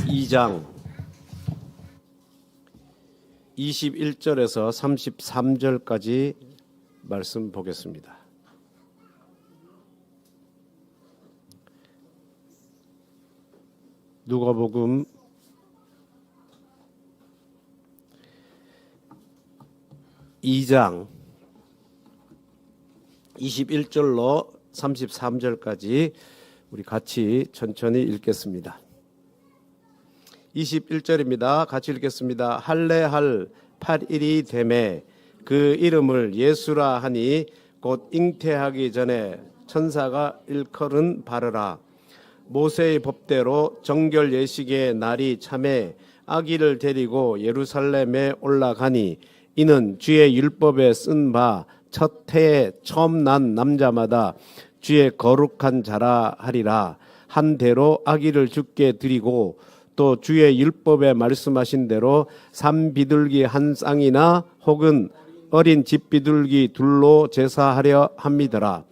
2장 21절에서 33절까지 말씀 보겠습니다. 누가복음 2장 21절로 33절까지 우리 같이 천천히 읽겠습니다. 21절입니다. 같이 읽겠습니다. 할례할 8일이 되매 그 이름을 예수라 하니 곧 잉태하기 전에 천사가 일컬은 바르라. 모세의 법대로 정결 예식의 날이 참에 아기를 데리고 예루살렘에 올라가니 이는 주의 율법에 쓴 바 첫 해에 처음 난 남자마다 주의 거룩한 자라 하리라. 한 대로 아기를 주께 드리고 또 주의 율법에 말씀하신 대로 산비둘기 한 쌍이나 혹은 어린 집비둘기 둘로 제사하려 합니다라.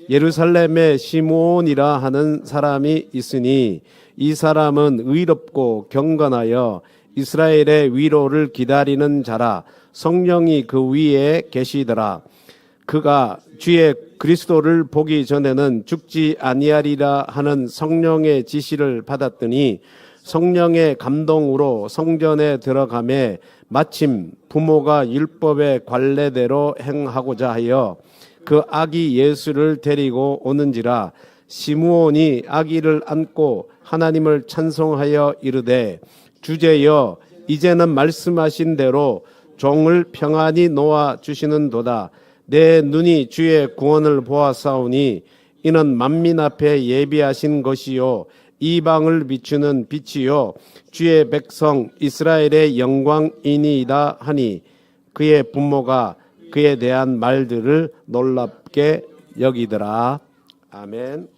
예루살렘에 시므온이라 하는 사람이 있으니 이 사람은 의롭고 경건하여 이스라엘의 위로를 기다리는 자라. 성령이 그 위에 계시더라. 그가 주의 그리스도를 보기 전에는 죽지 아니하리라 하는 성령의 지시를 받았더니 성령의 감동으로 성전에 들어가매 마침 부모가 율법의 관례대로 행하고자 하여 그 아기 예수를 데리고 오는지라. 시므온이 아기를 안고 하나님을 찬송하여 이르되 주제여 이제는 말씀하신 대로 종을 평안히 놓아 주시는도다. 내 눈이 주의 구원을 보았사오니 이는 만민 앞에 예비하신 것이요 이방을 비추는 빛이요 주의 백성 이스라엘의 영광이니이다 하니 그의 부모가 그에 대한 말들을 놀랍게 여기더라. 아멘.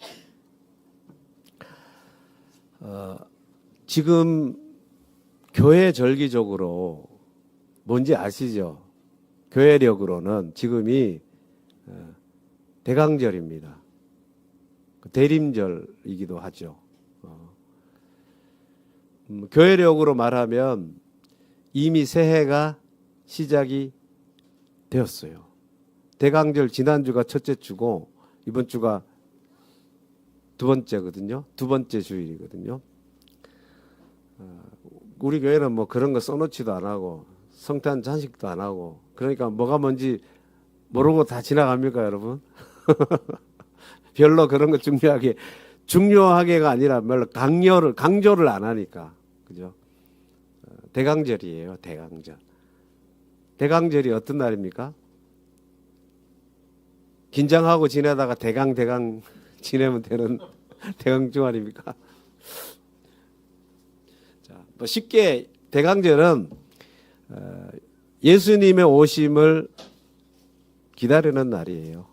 지금 교회 절기적으로 뭔지 아시죠? 교회력으로는 지금이 대강절입니다. 대림절이기도 하죠. 교회력으로 말하면 이미 새해가 시작이 되었어요. 대강절 지난주가 첫째 주고 이번 주가 두 번째거든요. 두 번째 주일이거든요. 우리 교회는 뭐 그런 거 써놓지도 안 하고 성탄 잔식도 안 하고 그러니까 뭐가 뭔지 모르고 다 지나갑니까 여러분? 별로 그런 거 중요하게가 아니라 별로 강조를 안 하니까 그죠? 대강절이에요. 대강절. 대강절이 어떤 날입니까? 긴장하고 지내다가 대강 지내면 되는 대강중 아닙니까? 자, 뭐 쉽게 대강절은 예수님의 오심을 기다리는 날이에요.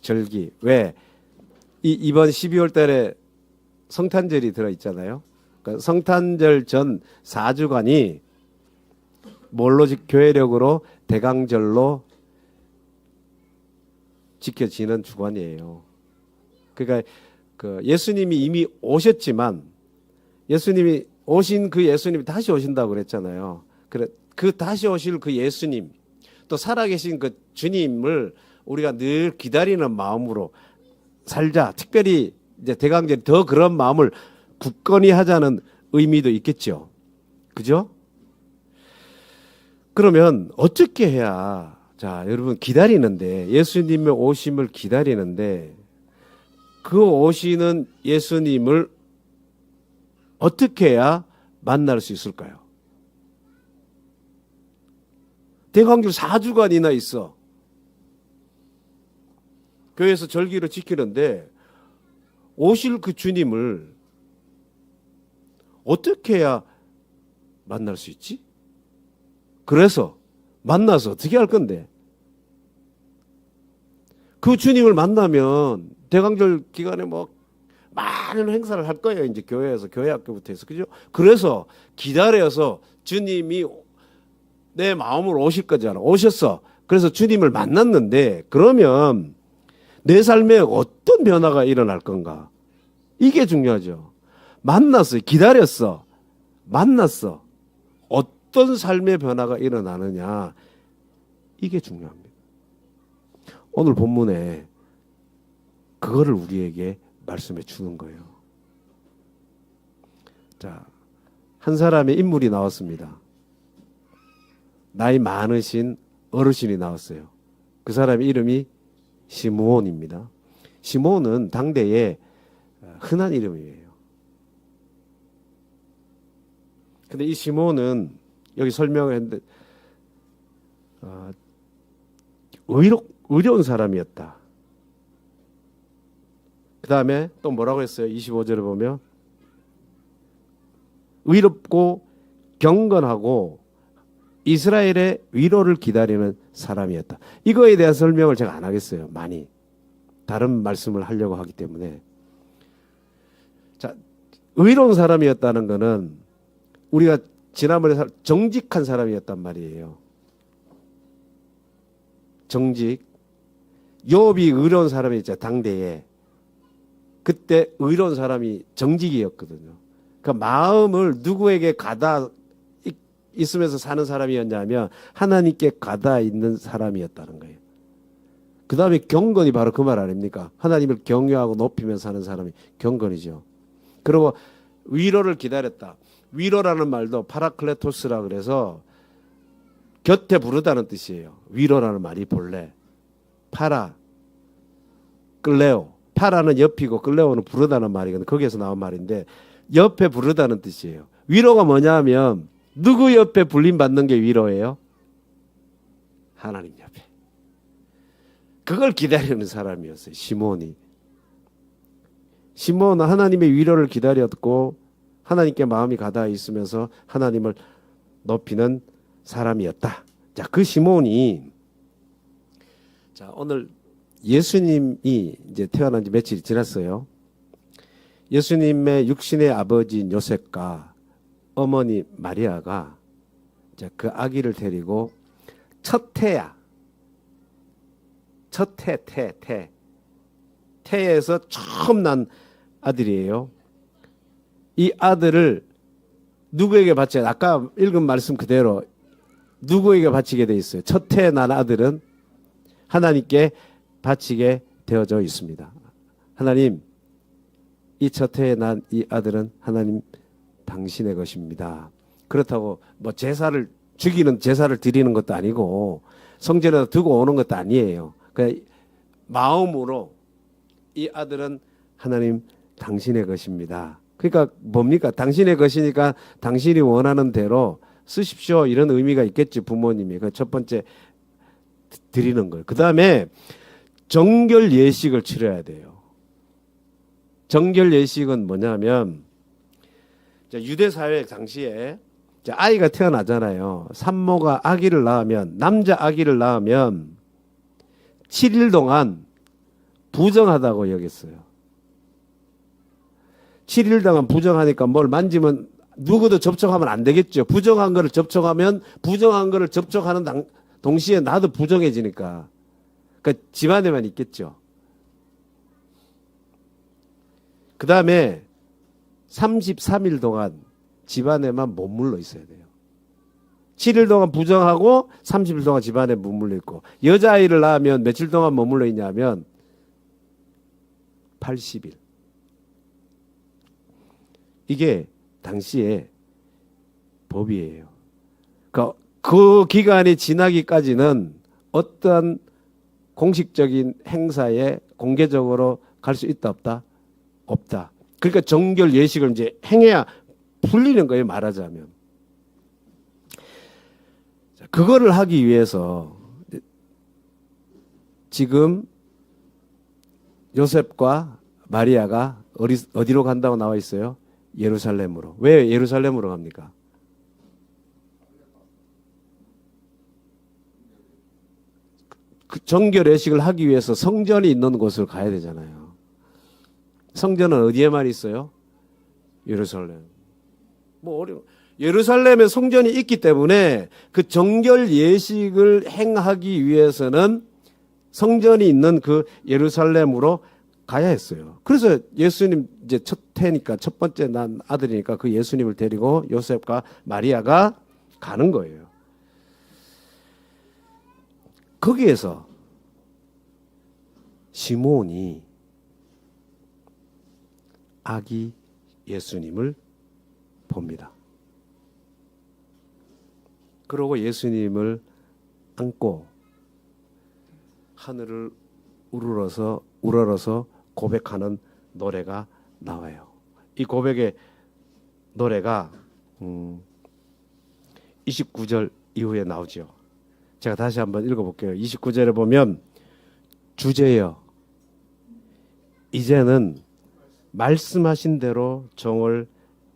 절기. 왜? 이번 12월 달에 성탄절이 들어있잖아요. 그러니까 성탄절 전 4주간이 뭘로 교회력으로 대강절로 지켜지는 주간이에요. 그러니까 예수님이 이미 오셨지만 예수님이 오신 그 예수님이 다시 오신다고 그랬잖아요. 그래 그 다시 오실 그 예수님 또 살아계신 그 주님을 우리가 늘 기다리는 마음으로 살자. 특별히 이제 대강절이 더 그런 마음을 굳건히 하자는 의미도 있겠죠. 그죠? 그러면 어떻게 해야 자 여러분 기다리는데 예수님의 오심을 기다리는데 그 오시는 예수님을 어떻게 해야 만날 수 있을까요? 대강절 4주간이나 있어. 교회에서 절기를 지키는데 오실 그 주님을 어떻게 해야 만날 수 있지? 그래서 만나서 어떻게 할 건데? 그 주님을 만나면 대강절 기간에 뭐 많은 행사를 할 거예요. 이제 교회에서 교회 학교부터 해서 그죠? 그래서 기다려서 주님이 내 마음으로 오실 거잖아. 오셨어. 그래서 주님을 만났는데 그러면 내 삶에 어떤 변화가 일어날 건가? 이게 중요하죠. 만났어요. 기다렸어. 만났어. 어떤 삶의 변화가 일어나느냐. 이게 중요합니다. 오늘 본문에 그거를 우리에게 말씀해 주는 거예요. 자, 한 사람의 인물이 나왔습니다. 나이 많으신 어르신이 나왔어요. 그 사람의 이름이 시므온입니다. 시므온은 당대의 흔한 이름이에요. 근데 이 시므온은 여기 설명을 했는데 의로운 사람이었다. 그 다음에 또 뭐라고 했어요? 25절에 보면 의롭고 경건하고 이스라엘의 위로를 기다리는 사람이었다. 이거에 대한 설명을 제가 안 하겠어요. 많이. 다른 말씀을 하려고 하기 때문에. 자, 의로운 사람이었다는 것은 우리가 지난번에 정직한 사람이었단 말이에요. 정직. 욥이 의로운 사람이 있잖아요. 당대에. 그때 의로운 사람이 정직이었거든요. 그러니까 마음을 누구에게 가다 있으면서 사는 사람이었냐면 하나님께 가다 있는 사람이었다는 거예요. 그 다음에 경건이 바로 그 말 아닙니까? 하나님을 경외하고 높이면서 사는 사람이 경건이죠. 그리고 위로를 기다렸다. 위로라는 말도 파라클레토스라 그래서 곁에 부르다는 뜻이에요. 위로라는 말이 본래 파라, 끌레오. 파라는 옆이고 끌레오는 부르다는 말이거든요. 거기에서 나온 말인데 옆에 부르다는 뜻이에요. 위로가 뭐냐면 누구 옆에 불림받는 게 위로예요? 하나님 옆에. 그걸 기다리는 사람이었어요. 시몬이. 시몬은 하나님의 위로를 기다렸고 하나님께 마음이 가다 있으면서 하나님을 높이는 사람이었다. 자, 그 시몬이 자, 오늘 예수님이 이제 태어난 지 며칠이 지났어요. 예수님의 육신의 아버지인 요셉과 어머니 마리아가 이제 그 아기를 데리고 첫 태야. 첫 태에서 처음 난 아들이에요. 이 아들을 누구에게 바쳐야, 아까 읽은 말씀 그대로 누구에게 바치게 돼 있어요. 첫 태에 난 아들은 하나님께 바치게 되어져 있습니다. 하나님, 이 첫 해에 난 이 아들은 하나님 당신의 것입니다. 그렇다고 뭐 제사를 죽이는 제사를 드리는 것도 아니고 성전에다 두고 오는 것도 아니에요. 그냥 마음으로 이 아들은 하나님 당신의 것입니다. 그러니까 뭡니까? 당신의 것이니까 당신이 원하는 대로 쓰십시오. 이런 의미가 있겠지, 부모님이. 그 첫 번째 드리는 거예요. 그 다음에 정결 예식을 치러야 돼요. 정결 예식은 뭐냐면 유대 사회 당시에 아이가 태어나잖아요. 산모가 아기를 낳으면, 남자 아기를 낳으면 7일 동안 부정하다고 여겼어요. 7일 동안 부정하니까 뭘 만지면 누구도 접촉하면 안 되겠죠. 부정한 거를 접촉하면 부정한 거를 접촉하는 동시에 나도 부정해지니까. 그러니까 집안에만 있겠죠. 그 다음에 33일 동안 집안에만 머물러 있어야 돼요. 7일 동안 부정하고 30일 동안 집안에 머물러 있고, 여자아이를 낳으면 며칠 동안 머물러 있냐면 80일. 이게 당시의 법이에요. 그러니까 그 기간이 지나기까지는 어떠한 공식적인 행사에 공개적으로 갈 수 있다 없다? 없다. 그러니까 정결 예식을 이제 행해야 풀리는 거예요, 말하자면. 그거를 하기 위해서 지금 요셉과 마리아가 어디로 간다고 나와 있어요? 예루살렘으로. 왜 예루살렘으로 갑니까? 그 정결 예식을 하기 위해서 성전이 있는 곳을 가야 되잖아요. 성전은 어디에만 있어요? 예루살렘. 예루살렘에 성전이 있기 때문에 그 정결 예식을 행하기 위해서는 성전이 있는 그 예루살렘으로 가야 했어요. 그래서 예수님 이제 첫 해니까 첫 번째 난 아들이니까 그 예수님을 데리고 요셉과 마리아가 가는 거예요. 거기에서 시몬이 아기 예수님을 봅니다. 그러고 예수님을 안고 하늘을 우러러서 고백하는 노래가 나와요. 이 고백의 노래가 29절 이후에 나오죠. 제가 다시 한번 읽어볼게요. 29절에 보면 주제여 이제는 말씀하신 대로 종을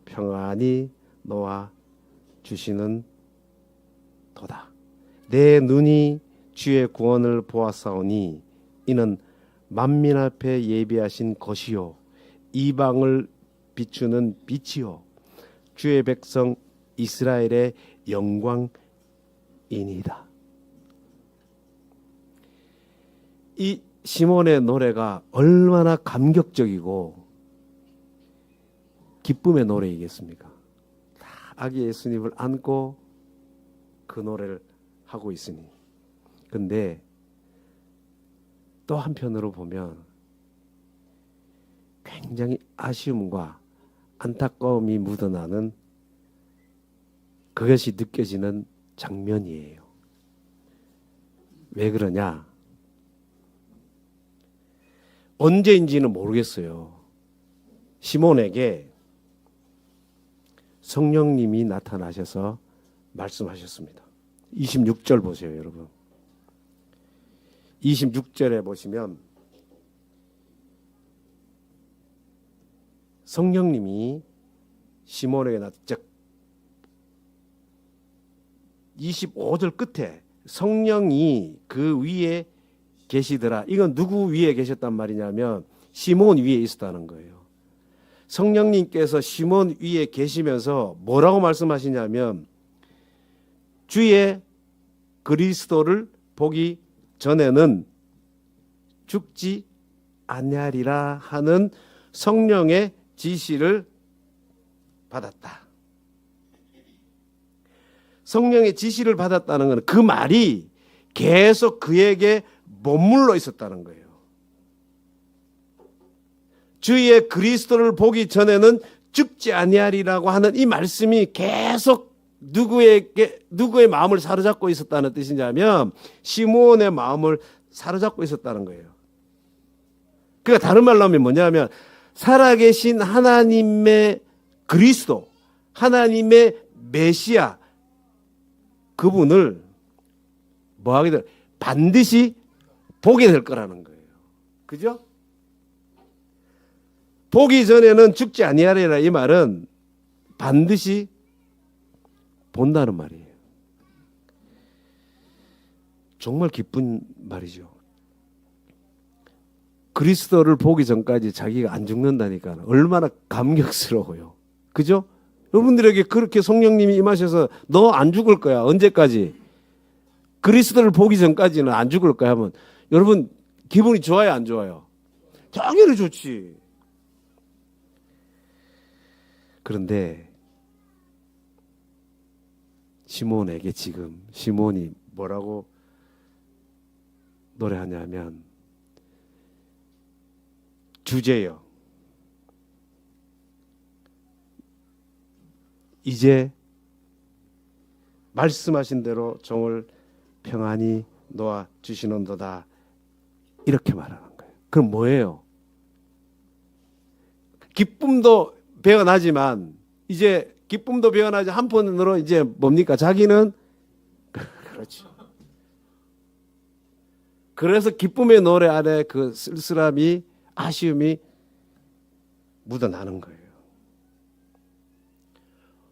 평안히 놓아 주시는 도다. 내 눈이 주의 구원을 보았사오니 이는 만민 앞에 예비하신 것이요 이방을 비추는 빛이요 주의 백성 이스라엘의 영광이니이다. 이 시몬의 노래가 얼마나 감격적이고 기쁨의 노래이겠습니까? 아기 예수님을 안고 그 노래를 하고 있으니. 근데 또 한편으로 보면 굉장히 아쉬움과 안타까움이 묻어나는 그것이 느껴지는 장면이에요. 왜 그러냐? 언제인지는 모르겠어요. 시몬에게 성령님이 나타나셔서 말씀하셨습니다. 26절 보세요, 여러분. 26절에 보시면 성령님이 시몬에게 나타나 25절 끝에 성령이 그 위에 계시더라. 이건 누구 위에 계셨단 말이냐면 시몬 위에 있었다는 거예요. 성령님께서 시몬 위에 계시면서 뭐라고 말씀하시냐면 주의 그리스도를 보기 전에는 죽지 아니하리라 하는 성령의 지시를 받았다. 성령의 지시를 받았다는 것은 그 말이 계속 그에게 머물러 있었다는 거예요. 주의 그리스도를 보기 전에는 죽지 아니하리라고 하는 이 말씀이 계속 누구의 마음을 사로잡고 있었다는 뜻이냐면 시몬의 마음을 사로잡고 있었다는 거예요. 그러니까 다른 말로 하면 뭐냐면 살아계신 하나님의 그리스도, 하나님의 메시아 그분을 뭐하게 될 반드시 보게 될 거라는 거예요. 그죠? 보기 전에는 죽지 아니하리라 이 말은 반드시 본다는 말이에요. 정말 기쁜 말이죠. 그리스도를 보기 전까지 자기가 안 죽는다니까 얼마나 감격스러워요. 그죠? 여러분들에게 그렇게 성령님이 임하셔서 너 안 죽을 거야. 언제까지? 그리스도를 보기 전까지는 안 죽을 거야 하면 여러분 기분이 좋아요, 안 좋아요? 당연히 좋지. 그런데 시몬에게 지금 시몬이 뭐라고 노래하냐면 주제여 이제 말씀하신 대로 종을 평안히 놓아 주시는도다 이렇게 말하는 거예요. 그럼 뭐예요? 기쁨도 배가 나지만 이제 기쁨도 배가 나지 한편으로 이제 뭡니까? 자기는 그렇죠. 그래서 기쁨의 노래 안에 그 쓸쓸함이 아쉬움이 묻어나는 거예요.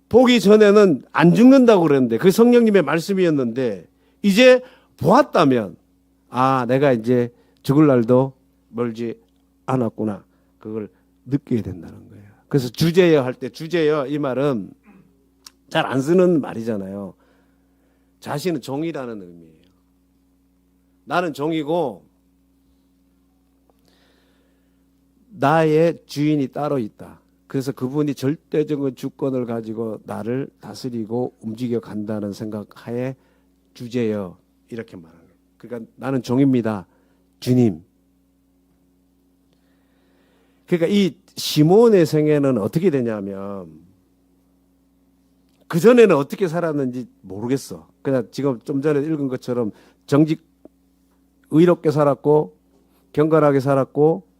보기 전에는 안 죽는다고 그랬는데 그 성령님의 말씀이었는데 이제 보았다면 아 내가 이제 죽을 날도 멀지 않았구나 그걸 느끼게 된다는 거예요. 그래서 주제여 할 때 주제여 이 말은 잘 안 쓰는 말이잖아요. 자신은 종이라는 의미예요. 나는 종이고 나의 주인이 따로 있다. 그래서 그분이 절대적인 주권을 가지고 나를 다스리고 움직여 간다는 생각하에 주제여 이렇게 말하는 거예요. 그러니까 나는 종입니다. 주님. 그러니까 이 시몬의 생애는 어떻게 되냐면 그전에는 어떻게 살았는지 모르겠어. 그냥 지금 좀 전에 읽은 것처럼 정직 의롭게 살았고 경건하게 살았고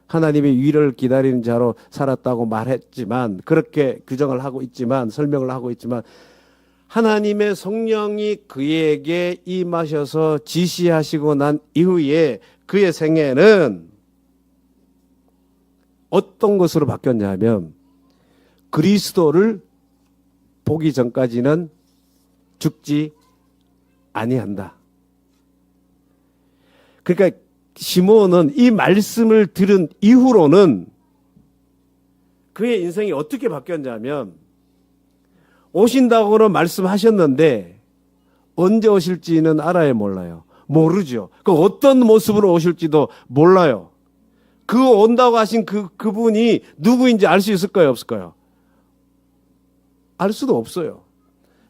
하나님의 위를 기다리는 자로 살았다고 말했지만 그렇게 규정을 하고 있지만 설명을 하고 있지만 하나님의 성령이 그에게 임하셔서 지시하시고 난 이후에 그의 생애는 어떤 것으로 바뀌었냐면 그리스도를 보기 전까지는 죽지 아니한다. 그러니까 시몬은 이 말씀을 들은 이후로는 그의 인생이 어떻게 바뀌었냐면 오신다고는 말씀하셨는데 언제 오실지는 알아야 몰라요. 모르죠. 그 어떤 모습으로 오실지도 몰라요. 그 온다고 하신 그분이 누구인지 알 수 있을까요? 없을까요? 알 수도 없어요.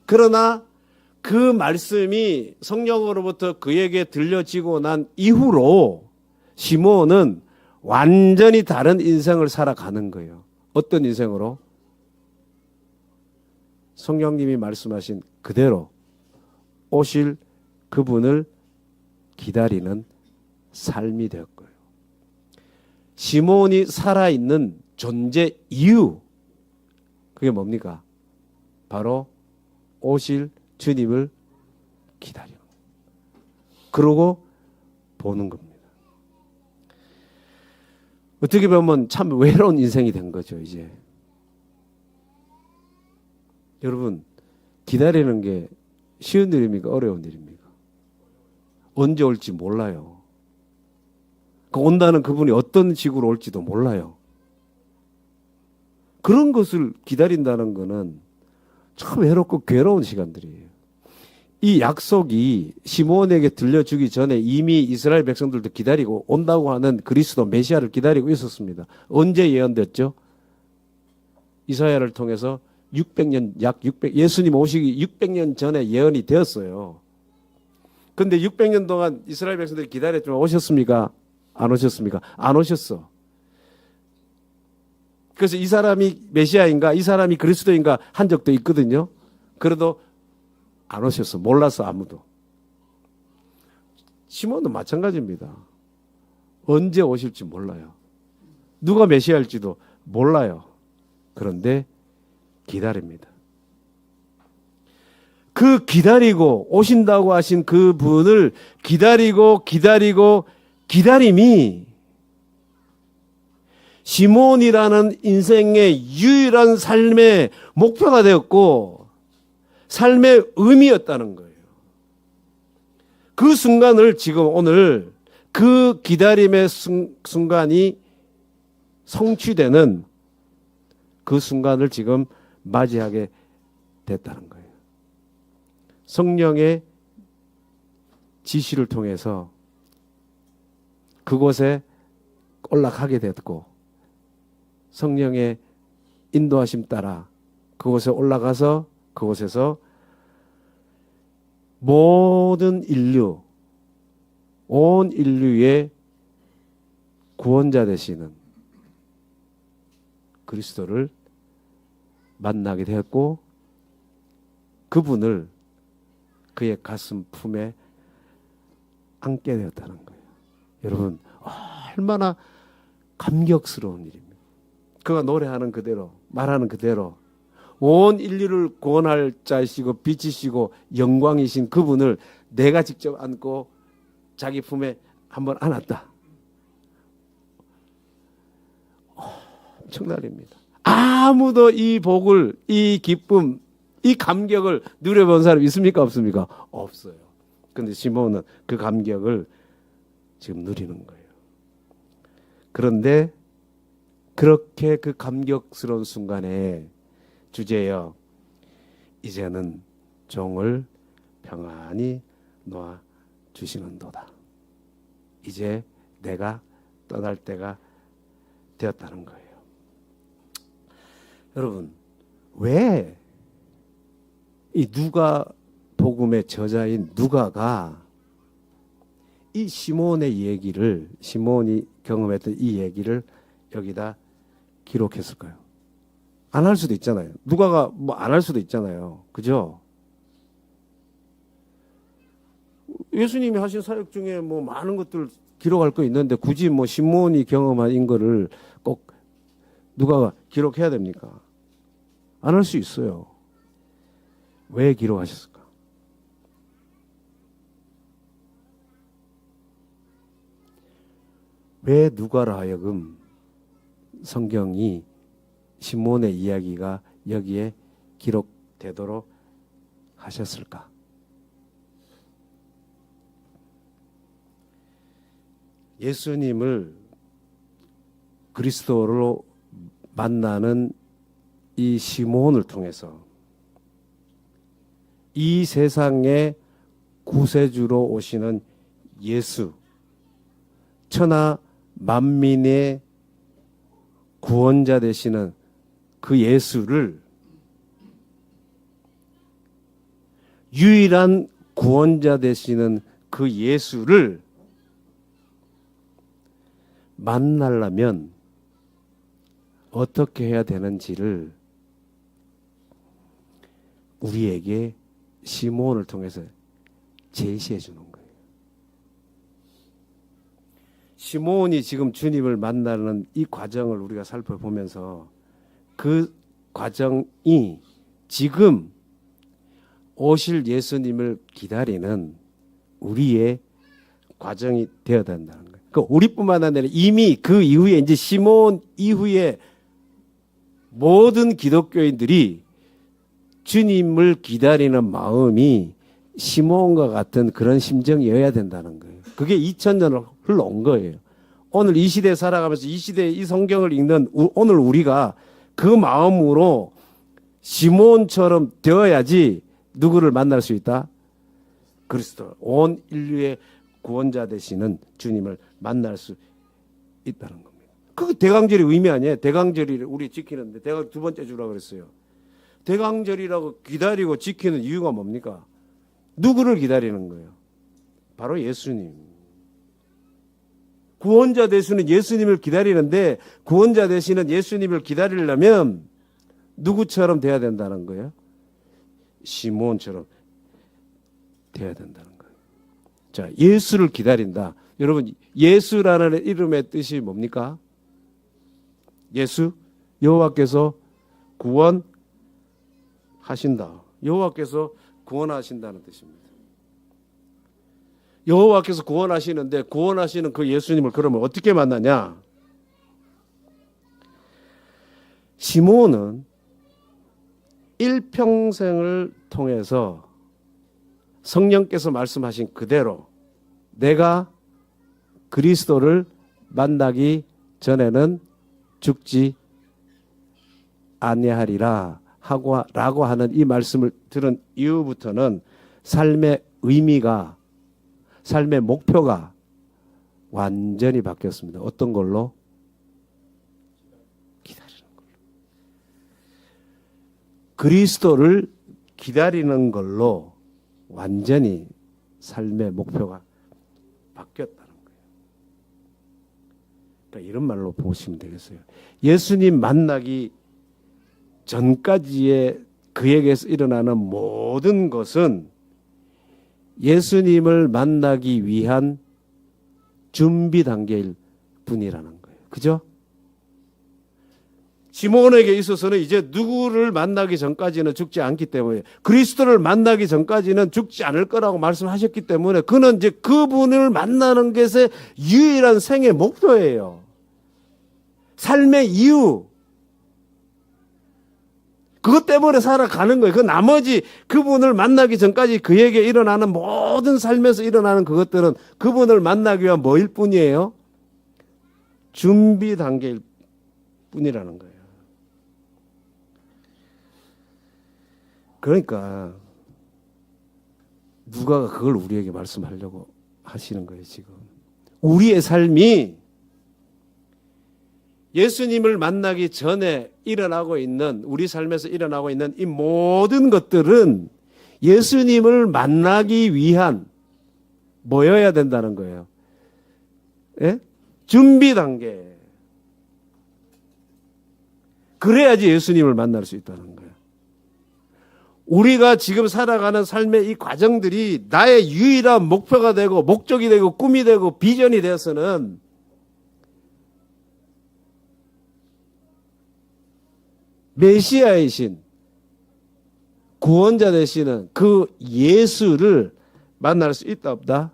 그러나 그 말씀이 성령으로부터 그에게 들려지고 난 이후로 시몬은 완전히 다른 인생을 살아가는 거예요. 어떤 인생으로? 성령님이 말씀하신 그대로 오실 그분을 기다리는 삶이 되었고요. 시몬이 살아있는 존재 이유, 그게 뭡니까? 바로 오실 주님을 기다려. 그러고 보는 겁니다. 어떻게 보면 참 외로운 인생이 된 거죠, 이제. 여러분, 기다리는 게 쉬운 일입니까? 어려운 일입니까? 언제 올지 몰라요. 온다는 그분이 어떤 식으로 올지도 몰라요. 그런 것을 기다린다는 것은 참 외롭고 괴로운 시간들이에요. 이 약속이 시몬에게 들려주기 전에 이미 이스라엘 백성들도 기다리고 온다고 하는 그리스도 메시아를 기다리고 있었습니다. 언제 예언됐죠? 이사야를 통해서 600년, 예수님 오시기 600년 전에 예언이 되었어요. 그런데 600년 동안 이스라엘 백성들이 기다렸지만 오셨습니까? 안 오셨습니까? 안 오셨어. 그래서 이 사람이 메시아인가? 이 사람이 그리스도인가? 한 적도 있거든요. 그래도 안 오셨어. 몰랐어, 아무도. 시몬도 마찬가지입니다. 언제 오실지 몰라요. 누가 메시아일지도 몰라요. 그런데 기다립니다. 그 기다리고 오신다고 하신 그 분을 기다리고 기다림이 시몬이라는 인생의 유일한 삶의 목표가 되었고 삶의 의미였다는 거예요. 그 순간을 지금 오늘 그 기다림의 순간이 성취되는 그 순간을 지금 맞이하게 됐다는 거예요. 성령의 지시를 통해서 그곳에 올라가게 됐고 성령의 인도하심 따라 그곳에 올라가서 그곳에서 모든 인류, 온 인류의 구원자 되시는 그리스도를 만나게 되었고 그분을 그의 가슴 품에 안게 되었다는 거예요. 여러분 얼마나 감격스러운 일입니다. 그가 노래하는 그대로 말하는 그대로 온 인류를 구원할 자이시고 빛이시고 영광이신 그분을 내가 직접 안고 자기 품에 한번 안았다. 엄청난 일입니다. 아무도 이 복을, 이 기쁨, 이 감격을 누려본 사람 있습니까? 없습니까? 없어요. 그런데 시몬은 그 감격을 지금 누리는 거예요. 그런데 그렇게 그 감격스러운 순간에 주제여 이제는 종을 평안히 놓아 주시는도다. 이제 내가 떠날 때가 되었다는 거예요. 여러분, 왜 이 누가 복음의 저자인 누가가 이 시몬의 얘기를, 시몬이 경험했던 이 얘기를 여기다 기록했을까요? 안 할 수도 있잖아요. 누가가 뭐 안 할 수도 있잖아요. 그죠? 예수님이 하신 사역 중에 뭐 많은 것들 기록할 거 있는데 굳이 뭐 시몬이 경험한 거를 꼭 누가가 기록해야 됩니까? 안 할 수 있어요. 왜 기록하셨을까? 왜 누가로 하여금 성경이 시몬의 이야기가 여기에 기록되도록 하셨을까? 예수님을 그리스도로 만나는 이 시몬을 통해서 이 세상의 구세주로 오시는 예수, 천하 만민의 구원자 되시는 그 예수를, 유일한 구원자 되시는 그 예수를 만나려면 어떻게 해야 되는지를 우리에게 시몬을 통해서 제시해 주는 거예요. 시몬이 지금 주님을 만나는 이 과정을 우리가 살펴보면서 그 과정이 지금 오실 예수님을 기다리는 우리의 과정이 되어야 된다는 거예요. 그 우리뿐만 아니라 이미 그 이후에 이제 시몬 이후에 모든 기독교인들이 주님을 기다리는 마음이 시몬과 같은 그런 심정이어야 된다는 거예요. 그게 2000년을 흘러온 거예요. 오늘 이 시대에 살아가면서 이 시대에 이 성경을 읽는 오늘 우리가 그 마음으로 시몬처럼 되어야지 누구를 만날 수 있다? 그리스도, 온 인류의 구원자 되시는 주님을 만날 수 있다는 겁니다. 그게 대강절의 의미 아니에요? 대강절을 우리 지키는데 대강 두 번째 주라고 그랬어요. 대강절이라고 기다리고 지키는 이유가 뭡니까? 누구를 기다리는 거예요? 바로 예수님. 구원자 되시는 예수님을 기다리는데 구원자 되시는 예수님을 기다리려면 누구처럼 돼야 된다는 거예요? 시몬처럼 돼야 된다는 거예요. 자, 예수를 기다린다. 여러분, 예수라는 이름의 뜻이 뭡니까? 예수? 여호와께서 구원하신다. 여호와께서 구원하신다는 뜻입니다. 여호와께서 구원하시는데 구원하시는 그 예수님을 그러면 어떻게 만나냐? 시몬은 일평생을 통해서 성령께서 말씀하신 그대로 내가 그리스도를 만나기 전에는 죽지 아니하리라 라고 하는 이 말씀을 들은 이후부터는 삶의 의미가, 삶의 목표가 완전히 바뀌었습니다. 어떤 걸로? 기다리는 걸로. 그리스도를 기다리는 걸로 완전히 삶의 목표가 바뀌었다는 거예요. 그러니까 이런 말로 보시면 되겠어요. 예수님 만나기 전까지의 그에게서 일어나는 모든 것은 예수님을 만나기 위한 준비 단계일 뿐이라는 거예요. 그죠? 시몬에게 있어서는 이제 누구를 만나기 전까지는 죽지 않기 때문에, 그리스도를 만나기 전까지는 죽지 않을 거라고 말씀하셨기 때문에 그는 이제 그분을 만나는 것의 유일한 생의 목표예요. 삶의 이유. 그것 때문에 살아가는 거예요. 그 나머지 그분을 만나기 전까지 그에게 일어나는 모든 삶에서 일어나는 그것들은 그분을 만나기 위한 뭐일 뿐이에요? 준비 단계일 뿐이라는 거예요. 그러니까 누가 그걸 우리에게 말씀하려고 하시는 거예요, 지금. 우리의 삶이 예수님을 만나기 전에 일어나고 있는, 우리 삶에서 일어나고 있는 이 모든 것들은 예수님을 만나기 위한 뭐여야 된다는 거예요. 예? 준비 단계. 그래야지 예수님을 만날 수 있다는 거예요. 우리가 지금 살아가는 삶의 이 과정들이 나의 유일한 목표가 되고 목적이 되고 꿈이 되고 비전이 되어서는 메시아이신 구원자 되시는 그 예수를 만날 수 있다 없다?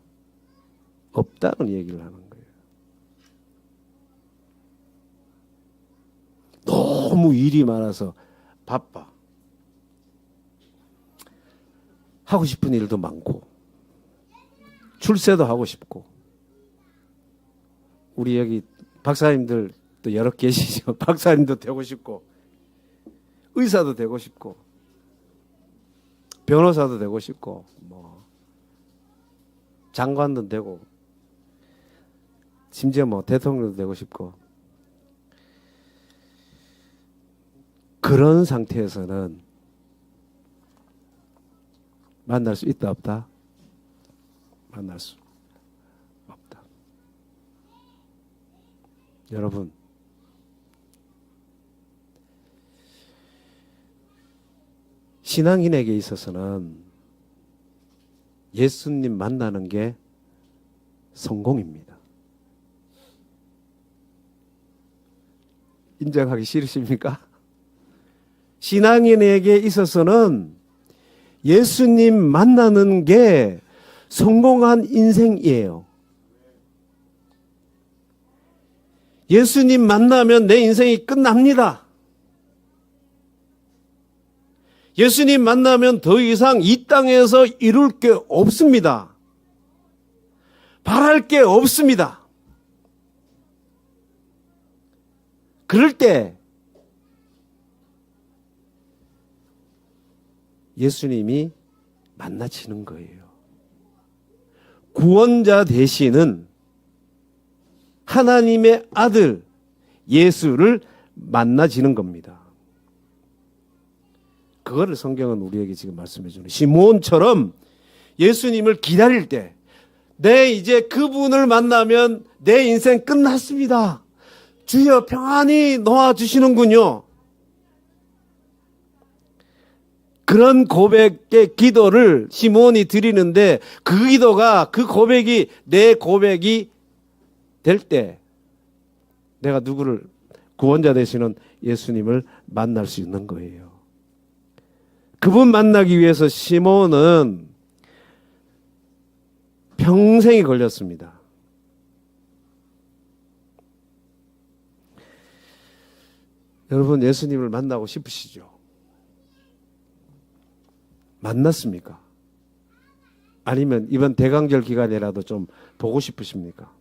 없다는 얘기를 하는 거예요. 너무 일이 많아서 바빠. 하고 싶은 일도 많고 출세도 하고 싶고, 우리 여기 박사님들도 여러 계시죠. 박사님도 되고 싶고 의사도 되고 싶고 변호사도 되고 싶고 뭐 장관도 되고 심지어 뭐 대통령도 되고 싶고, 그런 상태에서는 만날 수 있다 없다? 만날 수 없다. 여러분, 신앙인에게 있어서는 예수님 만나는 게 성공입니다. 인정하기 싫으십니까? 신앙인에게 있어서는 예수님 만나는 게 성공한 인생이에요. 예수님 만나면 내 인생이 끝납니다. 예수님 만나면 더 이상 이 땅에서 이룰 게 없습니다. 바랄 게 없습니다. 그럴 때 예수님이 만나지는 거예요. 구원자 되시는 하나님의 아들 예수를 만나지는 겁니다. 그거를 성경은 우리에게 지금 말씀해 주는, 시므온처럼 예수님을 기다릴 때, 내 이제 그분을 만나면 내 인생 끝났습니다. 주여 평안히 놓아주시는군요. 그런 고백의 기도를 시므온이 드리는데, 그 기도가, 그 고백이 내 고백이 될 때 내가 누구를, 구원자 되시는 예수님을 만날 수 있는 거예요. 그분 만나기 위해서 시므온은 평생이 걸렸습니다. 여러분, 예수님을 만나고 싶으시죠? 만났습니까? 아니면 이번 대강절 기간이라도 좀 보고 싶으십니까?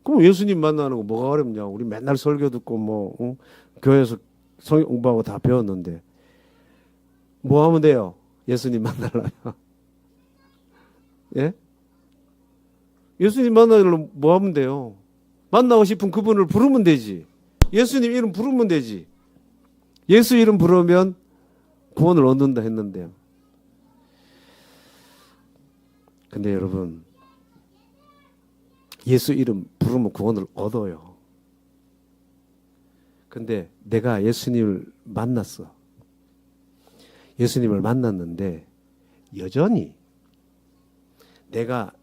그럼 예수님 만나는 거 뭐가 어렵냐? 우리 맨날 설교 듣고 뭐 교회에서 성경 공부하고 다 배웠는데 뭐 하면 돼요? 예수님 만나려면. 예? 예수님 만나려면 뭐 하면 돼요? 만나고 싶은 그분을 부르면 되지. 예수님 이름 부르면 되지. 예수 이름 부르면 구원을 얻는다 했는데요. 근데 여러분, 예수 이름 부르면 구원을 얻어요. 근데 내가 예수님을 만났어. 예수님을 만났는데 여전히 내가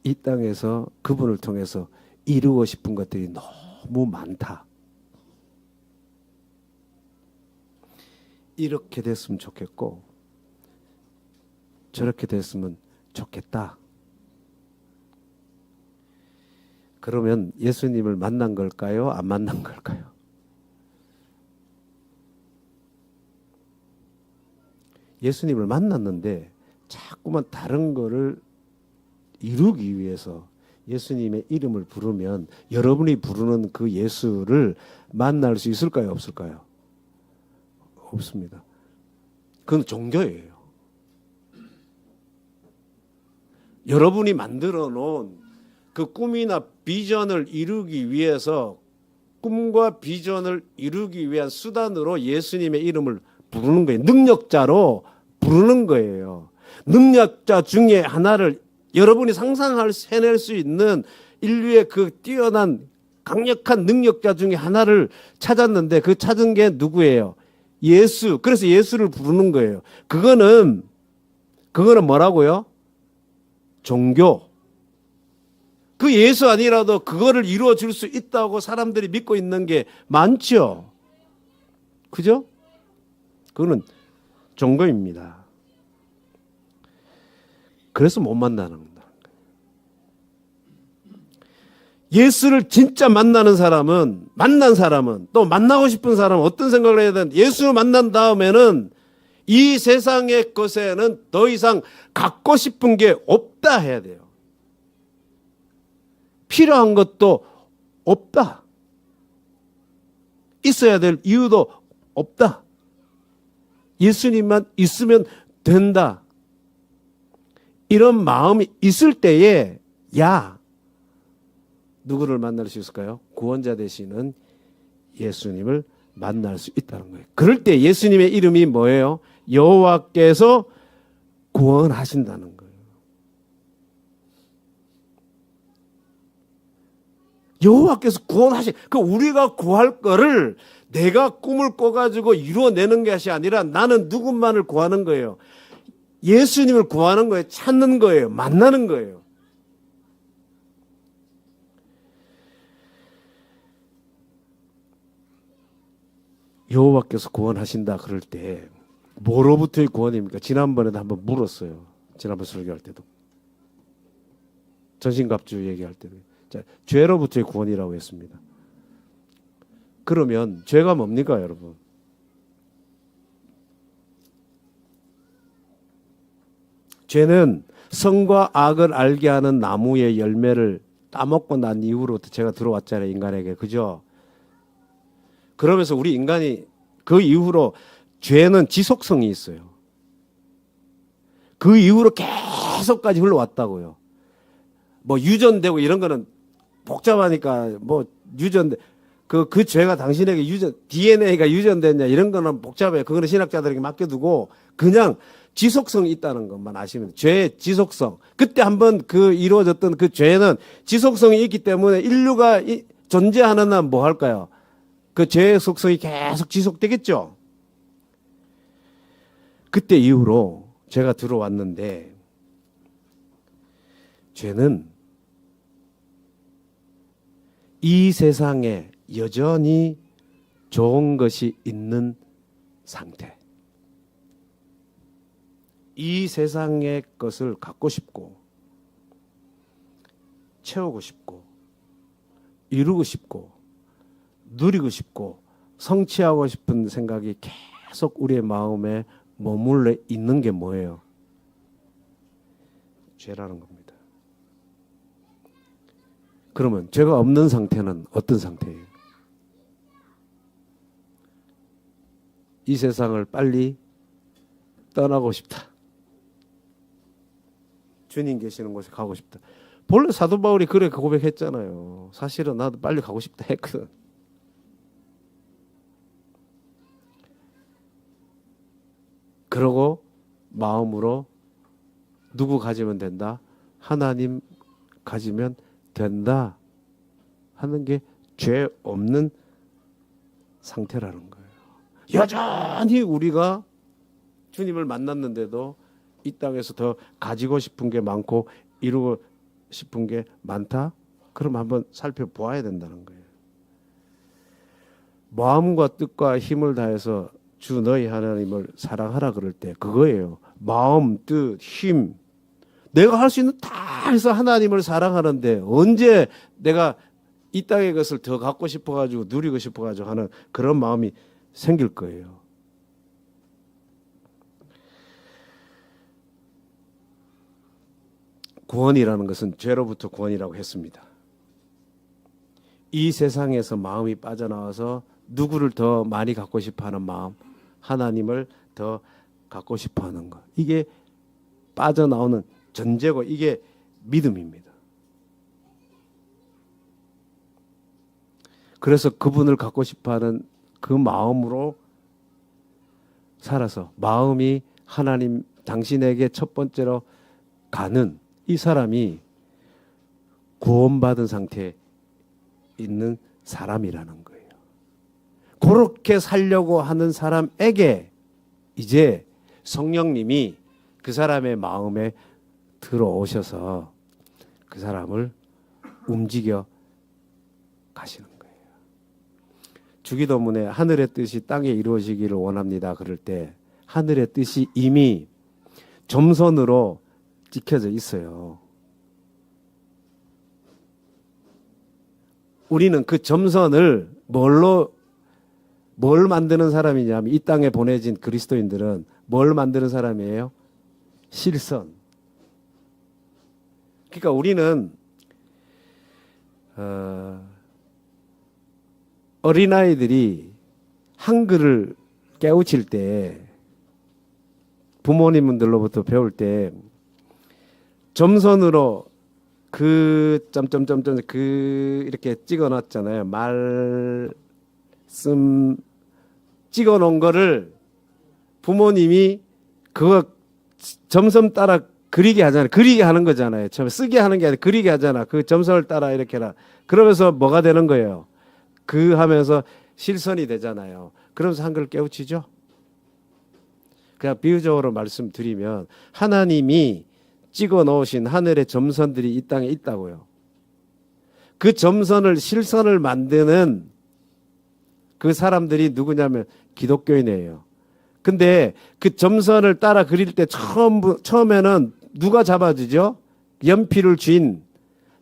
이 땅에서 그분을 통해서 이루고 싶은 것들이 너무 많다. 이렇게 됐으면 좋겠고 저렇게 됐으면 좋겠다. 그러면 예수님을 만난 걸까요? 안 만난 걸까요? 예수님을 만났는데 자꾸만 다른 거를 이루기 위해서 예수님의 이름을 부르면 여러분이 부르는 그 예수를 만날 수 있을까요? 없을까요? 없습니다. 그건 종교예요. 여러분이 만들어 놓은 그 꿈이나 비전을 이루기 위해서 꿈과 비전을 이루기 위한 수단으로 예수님의 이름을 부르는 거예요. 능력자로 부르는 거예요. 능력자 중에 하나를 여러분이 상상할 해낼 수 있는 인류의 그 뛰어난 강력한 능력자 중에 하나를 찾았는데 그 찾은 게 누구예요? 예수. 그래서 예수를 부르는 거예요. 그거는 뭐라고요? 종교. 그 예수 아니라도 그거를 이루어 줄 수 있다고 사람들이 믿고 있는 게 많죠. 그죠? 그거는 종교입니다. 그래서 못 만나는 거예요. 예수를 진짜 만난 사람은 또 만나고 싶은 사람은 어떤 생각을 해야 되는? 예수를 만난 다음에는 이 세상의 것에는 더 이상 갖고 싶은 게 없다 해야 돼요. 필요한 것도 없다. 있어야 될 이유도 없다. 예수님만 있으면 된다. 이런 마음이 있을 때에 누구를 만날 수 있을까요? 구원자 되시는 예수님을 만날 수 있다는 거예요. 그럴 때 예수님의 이름이 뭐예요? 여호와께서 구원하신다는 거예요. 여호와께서 그 우리가 구할 거를 내가 꿈을 꿔가지고 이루어내는 것이 아니라 나는 누군만을 구하는 거예요. 예수님을 구하는 거예요. 찾는 거예요. 만나는 거예요. 여호와께서 구원하신다 그럴 때 뭐로부터의 구원입니까? 지난번에도 한번 물었어요. 지난번 설교할 때도. 전신갑주 얘기할 때도. 자, 죄로부터의 구원이라고 했습니다. 그러면 죄가 뭡니까, 여러분? 죄는 선과 악을 알게 하는 나무의 열매를 따먹고 난 이후로부터 제가 들어왔잖아요, 인간에게. 그죠? 그러면서 우리 인간이 그 이후로 죄는 지속성이 있어요. 그 이후로 계속까지 흘러왔다고요. 뭐 유전되고 이런 거는 복잡하니까 뭐 그 죄가 당신에게 DNA가 유전됐냐 이런 거는 복잡해요. 그거는 신학자들에게 맡겨두고 그냥 지속성이 있다는 것만 아시면 돼요. 죄의 지속성. 그때 한번 이루어졌던 그 죄는 지속성이 있기 때문에 인류가 존재하는 한 뭐 할까요? 그 죄의 속성이 계속 지속되겠죠. 그때 이후로 죄가 들어왔는데 죄는 이 세상에 여전히 좋은 것이 있는 상태. 이 세상의 것을 갖고 싶고 채우고 싶고 이루고 싶고 누리고 싶고 성취하고 싶은 생각이 계속 우리의 마음에 머물러 있는 게 뭐예요? 죄라는 겁니다. 그러면 죄가 없는 상태는 어떤 상태예요? 이 세상을 빨리 떠나고 싶다. 주님 계시는 곳에 가고 싶다. 본래 사도 바울이 그렇게 고백했잖아요. 사실은 나도 빨리 가고 싶다 했거든. 그러고 마음으로 누구 가지면 된다? 하나님 가지면 된다 하는 게 죄 없는 상태라는 거예요. 여전히 우리가 주님을 만났는데도 이 땅에서 더 가지고 싶은 게 많고 이루고 싶은 게 많다? 그럼 한번 살펴보아야 된다는 거예요. 마음과 뜻과 힘을 다해서 주 너희 하나님을 사랑하라 그럴 때 그거예요. 마음, 뜻, 힘. 내가 할 수 있는 다 해서 하나님을 사랑하는데 언제 내가 이 땅의 것을 더 갖고 싶어가지고 누리고 싶어가지고 하는 그런 마음이 생길 거예요. 구원이라는 것은 죄로부터 구원이라고 했습니다. 이 세상에서 마음이 빠져나와서 누구를 더 많이 갖고 싶어하는 마음, 하나님을 더 갖고 싶어하는 것. 이게 빠져나오는 전제고 이게 믿음입니다. 그래서 그분을 갖고 싶어하는 그 마음으로 살아서 마음이 하나님 당신에게 첫 번째로 가는 이 사람이 구원받은 상태에 있는 사람이라는 거예요. 그렇게 살려고 하는 사람에게 이제 성령님이 그 사람의 마음에 들어오셔서 그 사람을 움직여 가시는 거예요. 주기도문에 하늘의 뜻이 땅에 이루어지기를 원합니다. 그럴 때 하늘의 뜻이 이미 점선으로 찍혀져 있어요. 우리는 그 점선을 뭘 만드는 사람이냐면 이 땅에 보내진 그리스도인들은 뭘 만드는 사람이에요? 실선. 그러니까 우리는 어린아이들이 한글을 깨우칠 때 부모님들로부터 배울 때 점선으로 그 점점점점 그 이렇게 찍어놨잖아요. 말씀 찍어놓은 거를 부모님이 그거 점선 따라 그리게 하잖아요. 그리게 하는 거잖아요. 처음에 쓰게 하는 게 아니라 그리게 하잖아. 그 점선을 따라 이렇게 해라. 그러면서 뭐가 되는 거예요? 그 하면서 실선이 되잖아요. 그러면서 한글을 깨우치죠. 그냥 비유적으로 말씀드리면 하나님이 찍어 놓으신 하늘의 점선들이 이 땅에 있다고요. 그 점선을 실선을 만드는 그 사람들이 누구냐면 기독교인이에요. 근데 그 점선을 따라 그릴 때 처음에는 누가 잡아주죠? 연필을 쥔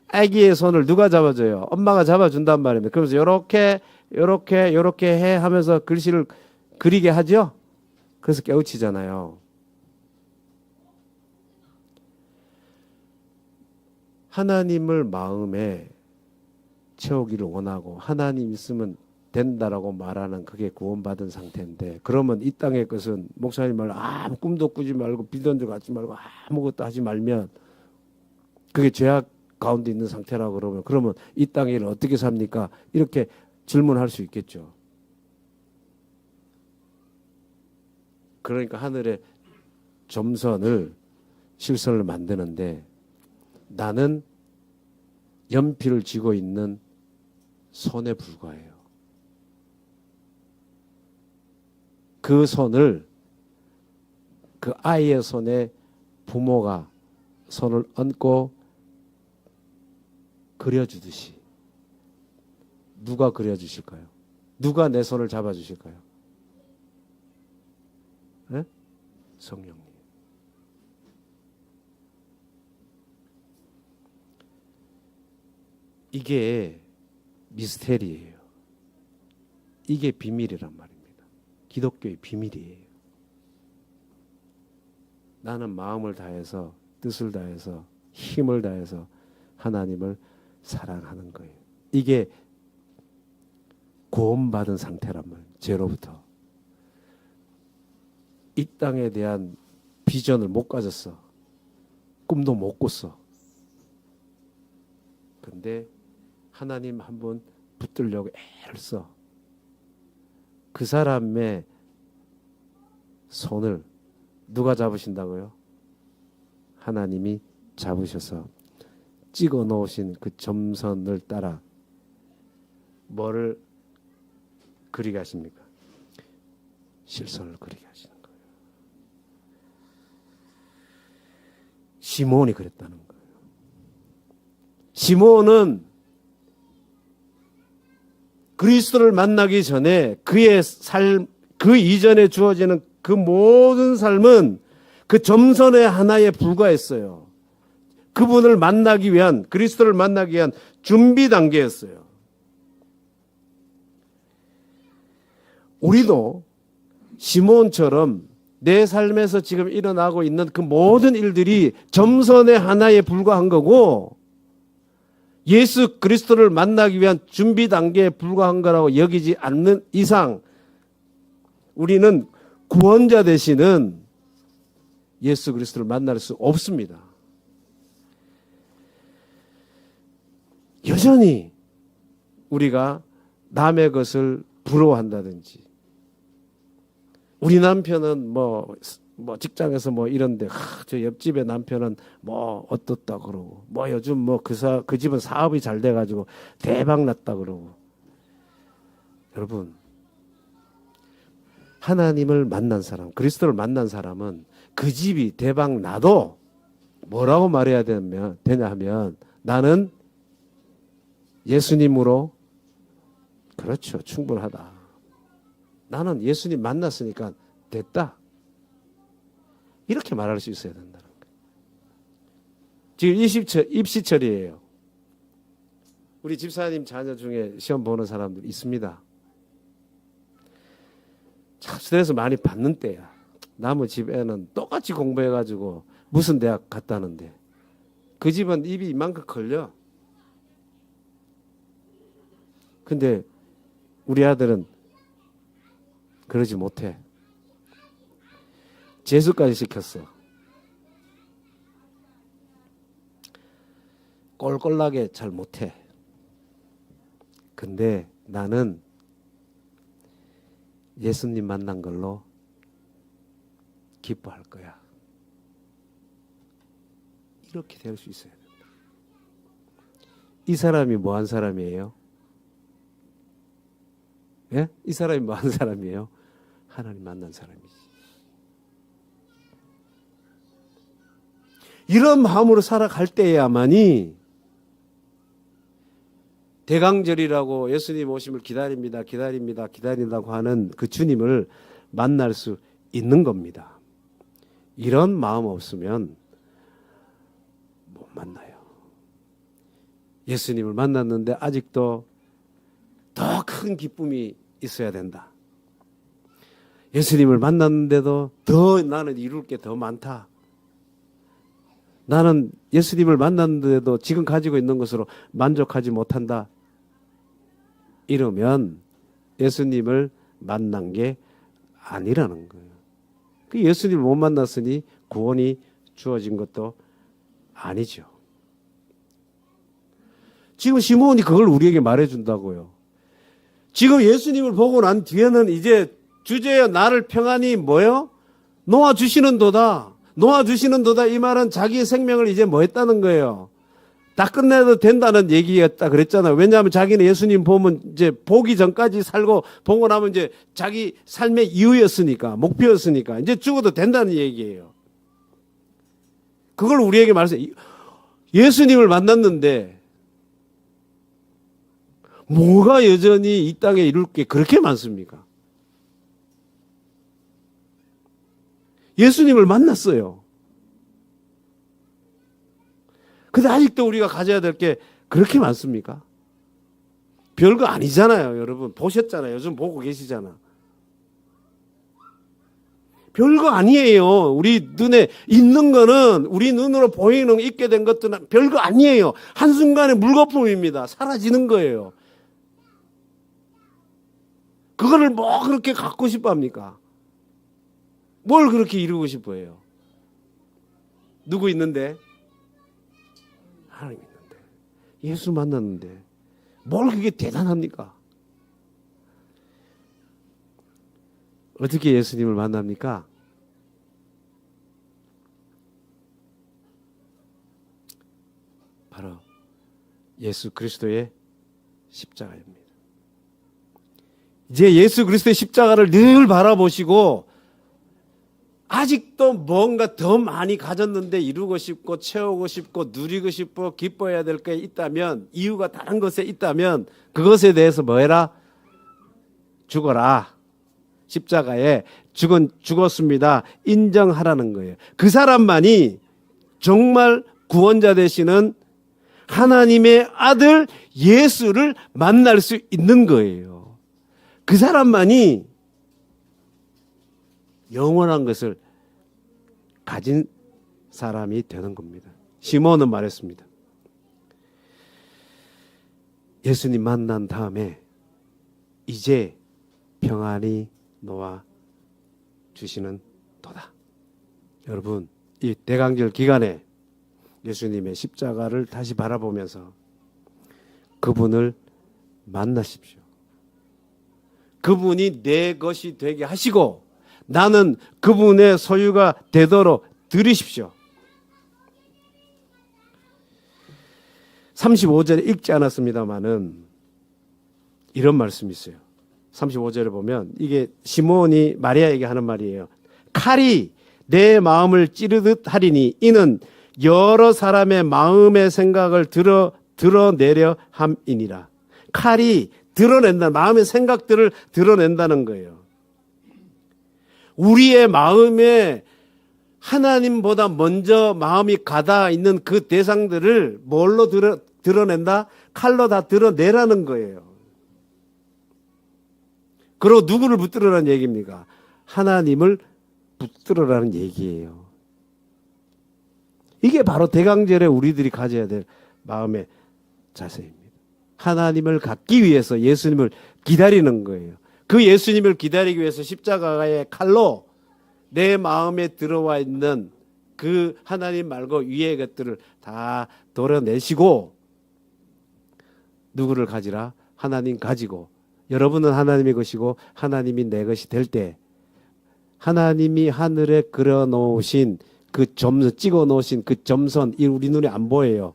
아기의 손을 누가 잡아줘요? 엄마가 잡아준단 말입니다. 그러면서 요렇게 해 하면서 글씨를 그리게 하죠? 그래서 깨우치잖아요. 하나님을 마음에 채우기를 원하고 하나님 있으면 된다라고 말하는 그게 구원받은 상태인데, 그러면 이 땅의 것은 목사님 말 아무 꿈도 꾸지 말고 비전도 갖지 말고 아무것도 하지 말면 그게 죄악 가운데 있는 상태라고 그러면 이 땅의 일을 어떻게 삽니까? 이렇게 질문할 수 있겠죠. 그러니까 하늘의 점선을 실선을 만드는데 나는 연필을 쥐고 있는 손에 불과해요. 그 손을 그 아이의 손에 부모가 손을 얹고 그려주듯이 누가 그려주실까요? 누가 내 손을 잡아주실까요? 네? 성령님. 이게 미스테리예요. 이게 비밀이란 말입니다. 기독교의 비밀이에요. 나는 마음을 다해서 뜻을 다해서 힘을 다해서 하나님을 사랑하는 거예요. 이게 구원받은 상태란 말이에요. 죄로부터. 이 땅에 대한 비전을 못 가졌어. 꿈도 못 꿨어. 근데 하나님 한번 붙들려고 애를 써. 그 사람의 손을 누가 잡으신다고요? 하나님이 잡으셔서 찍어 놓으신 그 점선을 따라 뭐를 그리게 하십니까? 실선을 그리게 하시는 거예요. 시몬이 그랬다는 거예요. 시몬은 그리스도를 만나기 전에 그의 삶, 그 이전에 주어지는 그 모든 삶은 그 점선의 하나에 불과했어요. 그분을 만나기 위한, 그리스도를 만나기 위한 준비 단계였어요. 우리도 시몬처럼 내 삶에서 지금 일어나고 있는 그 모든 일들이 점선의 하나에 불과한 거고, 예수 그리스도를 만나기 위한 준비 단계에 불과한 거라고 여기지 않는 이상 우리는 구원자 되시는 예수 그리스도를 만날 수 없습니다. 여전히 우리가 남의 것을 부러워한다든지, 우리 남편은 뭐 직장에서 뭐 이런데 저 옆집의 남편은 뭐 어떻다 그러고, 뭐 요즘 뭐 그 집은 사업이 잘 돼가지고 대박 났다 그러고. 여러분, 하나님을 만난 사람, 그리스도를 만난 사람은 그 집이 대박 나도 뭐라고 말해야 되냐 하면, 나는 예수님으로, 그렇죠, 충분하다. 나는 예수님 만났으니까 됐다. 이렇게 말할 수 있어야 된다는 거예요. 지금 입시철이에요. 우리 집사님 자녀 중에 시험 보는 사람들 있습니다. 참 스트레스 많이 받는 때야. 남의 집 애는 똑같이 공부해가지고 무슨 대학 갔다는데 그 집은 입이 이만큼 걸려. 근데 우리 아들은 그러지 못해. 재수까지 시켰어. 꼴꼴나게 잘 못해. 근데 나는 예수님 만난 걸로 기뻐할 거야. 이렇게 될 수 있어야 된다. 이 사람이 뭐 한 사람이에요? 예? 이 사람이 뭐 한 사람이에요? 하나님 만난 사람이지. 이런 마음으로 살아갈 때야만이 대강절이라고 예수님 오심을 기다린다고 하는 그 주님을 만날 수 있는 겁니다. 이런 마음 없으면 못 만나요. 예수님을 만났는데 아직도 더 큰 기쁨이 있어야 된다. 예수님을 만났는데도 더 나는 이룰 게 더 많다. 나는 예수님을 만났는데도 지금 가지고 있는 것으로 만족하지 못한다. 이러면 예수님을 만난 게 아니라는 거예요. 그 예수님을 못 만났으니 구원이 주어진 것도 아니죠. 지금 시몬이 그걸 우리에게 말해준다고요. 지금 예수님을 보고 난 뒤에는 이제 주제여 나를 평안히 뭐요? 놓아주시는 도다. 놓아주시는 도다. 이 말은 자기의 생명을 이제 뭐 했다는 거예요. 다 끝내도 된다는 얘기였다 그랬잖아요. 왜냐하면 자기는 예수님 보면 이제 보기 전까지 살고 보고 나면 이제 자기 삶의 이유였으니까, 목표였으니까 이제 죽어도 된다는 얘기예요. 그걸 우리에게 말해서 예수님을 만났는데 뭐가 여전히 이 땅에 이룰 게 그렇게 많습니까? 예수님을 만났어요. 근데 아직도 우리가 가져야 될 게 그렇게 많습니까? 별거 아니잖아요, 여러분. 보셨잖아요. 요즘 보고 계시잖아. 별거 아니에요. 우리 눈에 있는 거는, 우리 눈으로 보이는, 있게 된 것들은 별거 아니에요. 한순간의 물거품입니다. 사라지는 거예요. 그거를 뭐 그렇게 갖고 싶어 합니까? 뭘 그렇게 이루고 싶어 해요? 누구 있는데? 하나님 있는데. 예수 만났는데. 뭘 그게 대단합니까? 어떻게 예수님을 만납니까? 바로 예수 그리스도의 십자가입니다. 이제 예수 그리스도의 십자가를 늘 바라보시고 아직도 뭔가 더 많이 가졌는데 이루고 싶고 채우고 싶고 누리고 싶고 기뻐해야 될 게 있다면, 이유가 다른 것에 있다면 그것에 대해서 뭐 해라? 죽어라. 십자가에 죽었습니다. 인정하라는 거예요. 그 사람만이 정말 구원자 되시는 하나님의 아들 예수를 만날 수 있는 거예요. 그 사람만이 영원한 것을 가진 사람이 되는 겁니다. 시몬은 말했습니다. 예수님 만난 다음에 이제 평안이 놓아 주시는 도다. 여러분, 이 대강절 기간에 예수님의 십자가를 다시 바라보면서 그분을 만나십시오. 그분이 내 것이 되게 하시고 나는 그분의 소유가 되도록 들으십시오. 35절에 읽지 않았습니다마는 이런 말씀이 있어요. 35절에 보면 이게 시몬이 마리아에게 하는 말이에요. 칼이 내 마음을 찌르듯 하리니 이는 여러 사람의 마음의 생각을 드러내려 함이니라. 칼이 드러낸다. 마음의 생각들을 드러낸다는 거예요. 우리의 마음에 하나님보다 먼저 마음이 가다 있는 그 대상들을 뭘로 드러낸다? 칼로 다 드러내라는 거예요. 그리고 누구를 붙들으라는 얘기입니까? 하나님을 붙들으라는 얘기예요. 이게 바로 대강절에 우리들이 가져야 될 마음의 자세입니다. 하나님을 갖기 위해서 예수님을 기다리는 거예요. 그 예수님을 기다리기 위해서 십자가의 칼로 내 마음에 들어와 있는 그 하나님 말고 위의 것들을 다 도려내시고 누구를 가지라? 하나님 가지고 여러분은 하나님의 것이고 하나님이 내 것이 될 때 하나님이 하늘에 그려놓으신 그 점선, 찍어놓으신 그 점선 우리 눈에 안 보여요.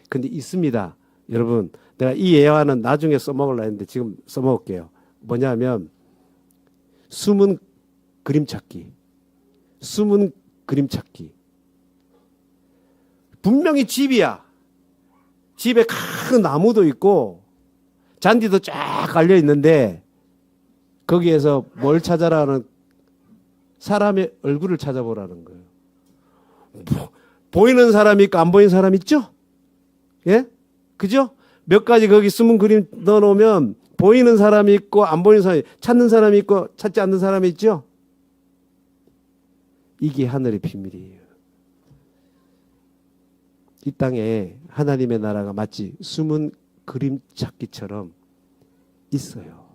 근데 있습니다. 여러분 내가 이 예화는 나중에 써먹으려고 했는데 지금 써먹을게요. 뭐냐면 숨은 그림 찾기. 숨은 그림 찾기. 분명히 집이야. 집에 큰 나무도 있고 잔디도 쫙 깔려 있는데 거기에서 뭘 찾아라는 사람의 얼굴을 찾아보라는 거예요. 보이는 사람이 있고 안 보이는 사람 있죠? 예? 그죠? 몇 가지 거기 숨은 그림 넣어놓으면 보이는 사람이 있고 안 보이는 사람이 찾는 사람이 있고 찾지 않는 사람이 있죠? 이게 하늘의 비밀이에요. 이 땅에 하나님의 나라가 마치 숨은 그림 찾기처럼 있어요.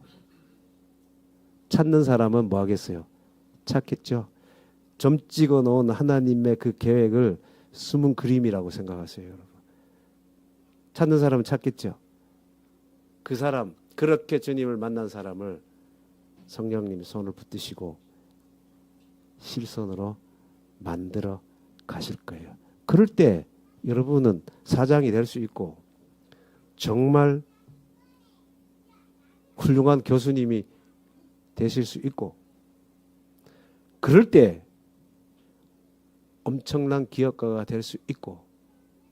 찾는 사람은 뭐 하겠어요? 찾겠죠. 점 찍어 놓은 하나님의 그 계획을 숨은 그림이라고 생각하세요, 여러분. 찾는 사람은 찾겠죠. 그 사람, 그렇게 주님을 만난 사람을 성령님이 손을 붙드시고 실손으로 만들어 가실 거예요. 그럴 때 여러분은 사장이 될 수 있고 정말 훌륭한 교수님이 되실 수 있고 그럴 때 엄청난 기업가가 될 수 있고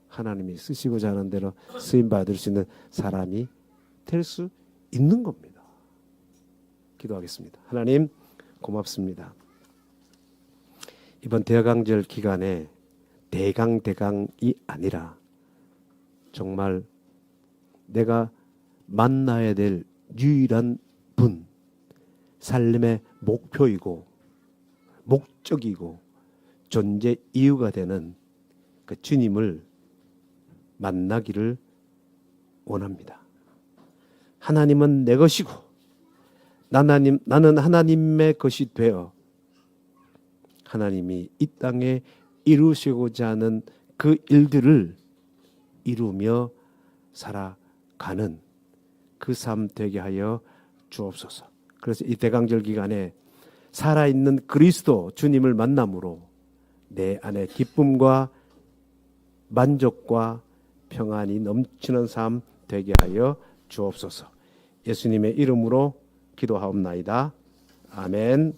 하나님이 쓰시고자 하는 대로 쓰임 받을 수 있는 사람이 될 수 있는 겁니다. 기도하겠습니다. 하나님 고맙습니다. 이번 대강절 기간에 대강이 아니라 정말 내가 만나야 될 유일한 분, 삶의 목표이고 목적이고 존재 이유가 되는 그 주님을 만나기를 원합니다. 하나님은 내 것이고 나는 하나님의 것이 되어 하나님이 이 땅에 이루시고자 하는 그 일들을 이루며 살아가는 그 삶 되게 하여 주옵소서. 그래서 이 대강절 기간에 살아있는 그리스도 주님을 만남으로 내 안에 기쁨과 만족과 평안이 넘치는 삶 되게 하여 주옵소서. 예수님의 이름으로 기도하옵나이다. 아멘.